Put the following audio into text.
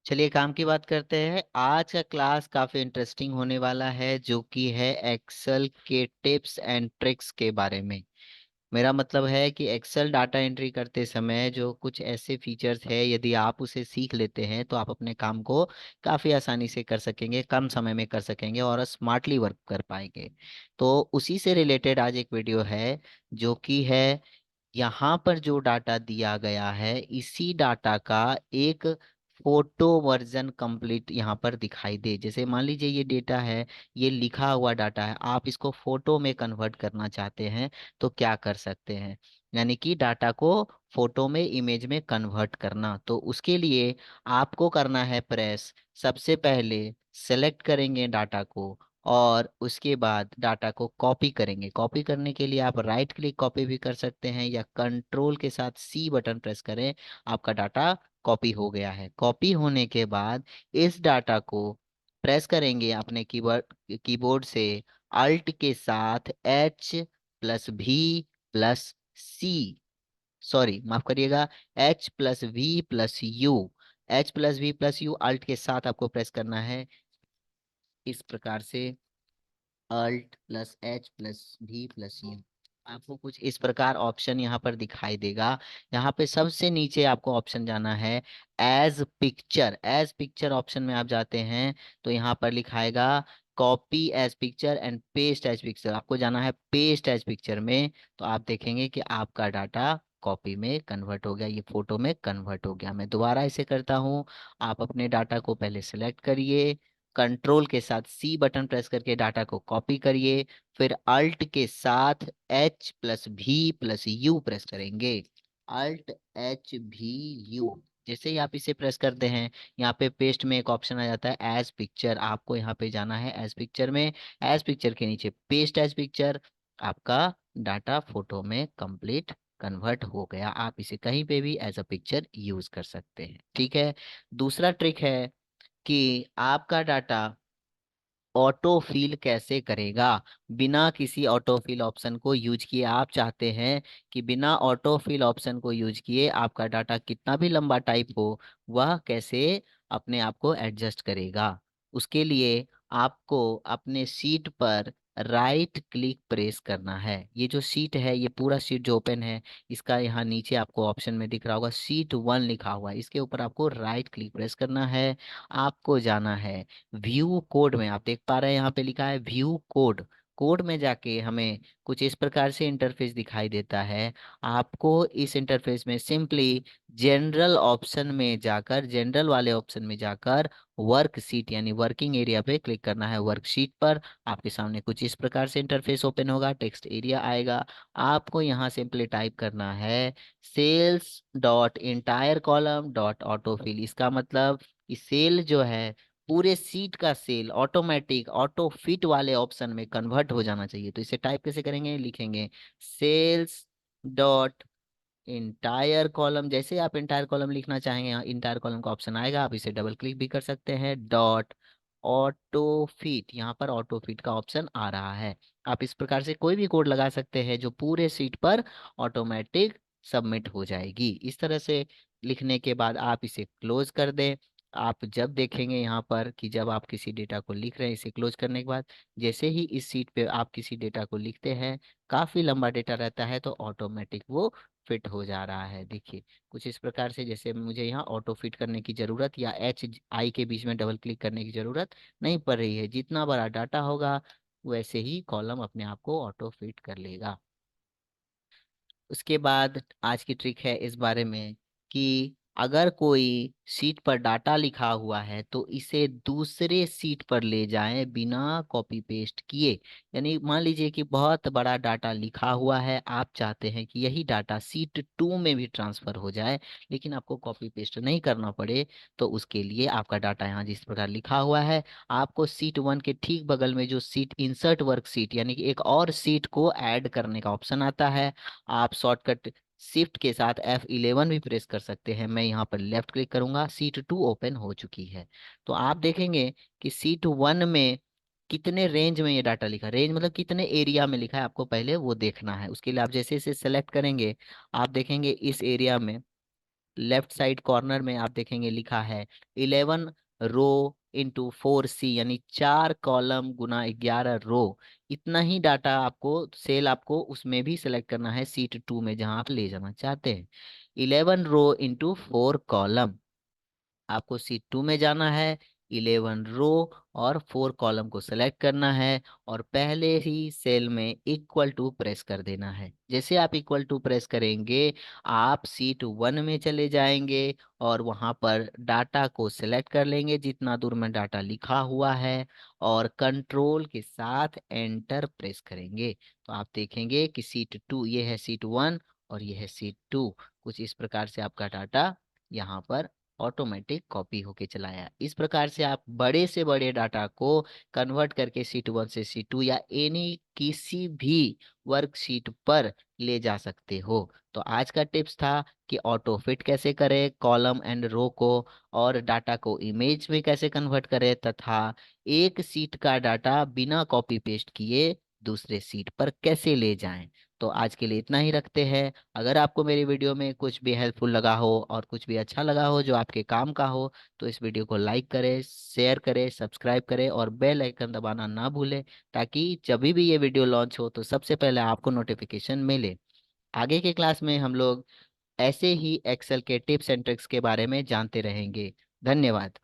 चलिए काम की बात करते हैं। आज का क्लास काफी इंटरेस्टिंग होने वाला है, जो कि है एक्सेल के टिप्स एंड ट्रिक्स के बारे में। मेरा मतलब है कि एक्सेल डाटा एंट्री करते समय जो कुछ ऐसे फीचर्स है, यदि आप उसे सीख लेते हैं तो आप अपने काम को काफी आसानी से कर सकेंगे, कम समय में कर सकेंगे और स्मार्टली वर्क कर पाएंगे। तो उसी से रिलेटेड आज एक वीडियो है, जो कि है यहाँ पर जो डाटा दिया गया है, इसी डाटा का एक फोटो वर्जन कंप्लीट यहाँ पर दिखाई दे। जैसे मान लीजिए ये डेटा है, ये लिखा हुआ डाटा है, आप इसको फोटो में कन्वर्ट करना चाहते हैं तो क्या कर सकते हैं, यानी कि डाटा को फोटो में, इमेज में कन्वर्ट करना। तो उसके लिए आपको करना है प्रेस। सबसे पहले सेलेक्ट करेंगे डाटा को और उसके बाद डाटा को कॉपी करेंगे। कॉपी करने के लिए आप राइट क्लिक कॉपी भी कर सकते हैं या कंट्रोल के साथ सी बटन प्रेस करें। आपका डाटा कॉपी हो गया है। कॉपी होने के बाद इस डाटा को प्रेस करेंगे अपने कीबोर्ड कीबोर्ड से, अल्ट के साथ H+V+C, सॉरी माफ करिएगा, H+V+U। H+V+U अल्ट के साथ आपको प्रेस करना है इस प्रकार से, Alt+H+V+U। आपको कुछ इस प्रकार ऑप्शन यहाँ पर दिखाई देगा। यहाँ पे सबसे नीचे आपको ऑप्शन जाना है as picture. As picture option में आप जाते हैं तो यहाँ पर लिखाएगा copy as picture and paste as picture. आपको जाना है पेस्ट एज पिक्चर में। तो आप देखेंगे कि आपका डाटा कॉपी में कन्वर्ट हो गया, ये फोटो में कन्वर्ट हो गया। मैं दोबारा इसे करता हूँ। आप अपने डाटा को पहले सेलेक्ट करिए, कंट्रोल के साथ सी बटन प्रेस करके डाटा को कॉपी करिए, फिर अल्ट के साथ H+V+U प्रेस करेंगे। Alt+H+V+U, जैसे ही आप इसे प्रेस करते हैं, यहाँ पे पेस्ट में एक ऑप्शन आ जाता है एज पिक्चर। आपको यहाँ पे जाना है एज पिक्चर में। एज पिक्चर के नीचे पेस्ट एज पिक्चर। आपका डाटा फोटो में कंप्लीट कन्वर्ट हो गया। आप इसे कहीं पे भी एज अ पिक्चर यूज कर सकते हैं। ठीक है। दूसरा ट्रिक है कि आपका डाटा ऑटो फिल कैसे करेगा। बिना किसी ऑटो फिल ऑप्शन को यूज किए, आप चाहते हैं कि बिना ऑटो फिल ऑप्शन को यूज किए आपका डाटा कितना भी लंबा टाइप हो, वह कैसे अपने आप को एडजस्ट करेगा। उसके लिए आपको अपने सीट पर राइट क्लिक प्रेस करना है। ये जो सीट है, ये पूरा सीट जो ओपन है, इसका यहाँ नीचे आपको ऑप्शन में दिख रहा होगा सीट 1 लिखा हुआ है, इसके ऊपर आपको राइट क्लिक प्रेस करना है। आपको जाना है व्यू कोड में। आप देख पा रहे हैं यहाँ पे लिखा है व्यू कोड। कोड में जाके हमें कुछ इस प्रकार से इंटरफेस दिखाई देता है। आपको इस इंटरफेस में सिंपली जनरल ऑप्शन में जाकर, जनरल वाले ऑप्शन में जाकर वर्क सीट यानी वर्किंग एरिया पे क्लिक करना है। वर्कशीट पर आपके सामने कुछ इस प्रकार से इंटरफेस ओपन होगा, टेक्स्ट एरिया आएगा। आपको यहाँ सिंपली टाइप करना है cells dot entire column dot autofill. इसका मतलब कि सेल जो है, पूरे सीट का सेल ऑटोमेटिक ऑटो फिट वाले ऑप्शन में कन्वर्ट हो जाना चाहिए। तो इसे टाइप कैसे करेंगे, लिखेंगे सेल्स डॉट इंटायर कॉलम। जैसे आप इंटायर कॉलम लिखना चाहेंगे, यहाँ इंटायर कॉलम का ऑप्शन आएगा, आप इसे डबल क्लिक भी कर सकते हैं। डॉट ऑटो फिट, यहाँ पर ऑटो फिट का ऑप्शन आ रहा है। आप इस प्रकार से कोई भी कोड लगा सकते हैं जो पूरे सीट पर ऑटोमेटिक सबमिट हो जाएगी। इस तरह से लिखने के बाद आप इसे क्लोज कर दें। आप जब देखेंगे यहाँ पर कि जब आप किसी डेटा को लिख रहे हैं, इसे क्लोज करने के बाद जैसे ही इस सीट पे आप किसी डेटा को लिखते हैं, काफी लंबा डेटा रहता है तो ऑटोमेटिक वो फिट हो जा रहा है। देखिए कुछ इस प्रकार से, जैसे मुझे यहाँ ऑटो फिट करने की जरूरत या HI के बीच में डबल क्लिक करने की जरूरत नहीं पड़ रही है। जितना बड़ा डाटा होगा वैसे ही कॉलम अपने आप को ऑटो फिट कर लेगा। उसके बाद आज की ट्रिक है इस बारे में कि अगर कोई सीट पर डाटा लिखा हुआ है तो इसे दूसरे सीट पर ले जाएं बिना कॉपी पेस्ट किए। यानी मान लीजिए कि बहुत बड़ा डाटा लिखा हुआ है, आप चाहते हैं कि यही डाटा सीट 2 में भी ट्रांसफर हो जाए, लेकिन आपको कॉपी पेस्ट नहीं करना पड़े। तो उसके लिए आपका डाटा यहाँ जिस प्रकार लिखा हुआ है, आपको सीट 1 के ठीक बगल में जो सीट इंसर्ट वर्क सीट यानी कि एक और सीट को ऐड करने का ऑप्शन आता है। आप शॉर्टकट शिफ्ट के साथ F11 भी प्रेस कर सकते हैं। मैं यहाँ पर लेफ्ट क्लिक करूंगा, सीट 2 ओपन हो चुकी है। तो आप देखेंगे कि सीट 1 में कितने रेंज में ये डाटा लिखा है। रेंज मतलब कितने एरिया में लिखा है, आपको पहले वो देखना है। उसके लिए आप जैसे इसे सेलेक्ट करेंगे, आप देखेंगे इस एरिया में लेफ्ट साइड कॉर्नर में आप देखेंगे लिखा है 11 रो इंटू 4 सी, यानी 4 कॉलम गुना 11 रो। इतना ही डाटा आपको, सेल आपको उसमें भी सिलेक्ट करना है सीट 2 में जहां आप ले जाना चाहते हैं। 11 रो इंटू 4 कॉलम, आपको सीट 2 में जाना है, 11 रो और 4 कॉलम को सेलेक्ट करना है, और पहले ही सेल में इक्वल टू प्रेस कर देना है। जैसे आप इक्वल टू प्रेस करेंगे, आप सीट 1 में चले जाएंगे और वहां पर डाटा को सिलेक्ट कर लेंगे जितना दूर में डाटा लिखा हुआ है, और कंट्रोल के साथ एंटर प्रेस करेंगे। तो आप देखेंगे कि सीट 2, ये है सीट 1 और ये है सीट 2। कुछ इस प्रकार से आपका डाटा यहाँ पर ऑटोमेटिक कॉपी होके चला आया। इस प्रकार से आप बड़े से बड़े डाटा को कन्वर्ट करके सीट 1 से सीट 2 या एनी किसी भी वर्कशीट पर ले जा सकते हो। तो आज का टिप्स था कि ऑटो फिट कैसे करें कॉलम एंड रो को, और डाटा को इमेज में कैसे कन्वर्ट करें, तथा एक सीट का डाटा बिना कॉपी पेस्ट किए दूसरे सीट पर कैसे ले जाएं। तो आज के लिए इतना ही रखते हैं। अगर आपको मेरी वीडियो में कुछ भी हेल्पफुल लगा हो और कुछ भी अच्छा लगा हो जो आपके काम का हो, तो इस वीडियो को लाइक करें, शेयर करें, सब्सक्राइब करें और बेल आइकन दबाना ना भूलें, ताकि जब भी ये वीडियो लॉन्च हो तो सबसे पहले आपको नोटिफिकेशन मिले। आगे के क्लास में हम लोग ऐसे ही एक्सेल के टिप्स एंड ट्रिक्स के बारे में जानते रहेंगे। धन्यवाद।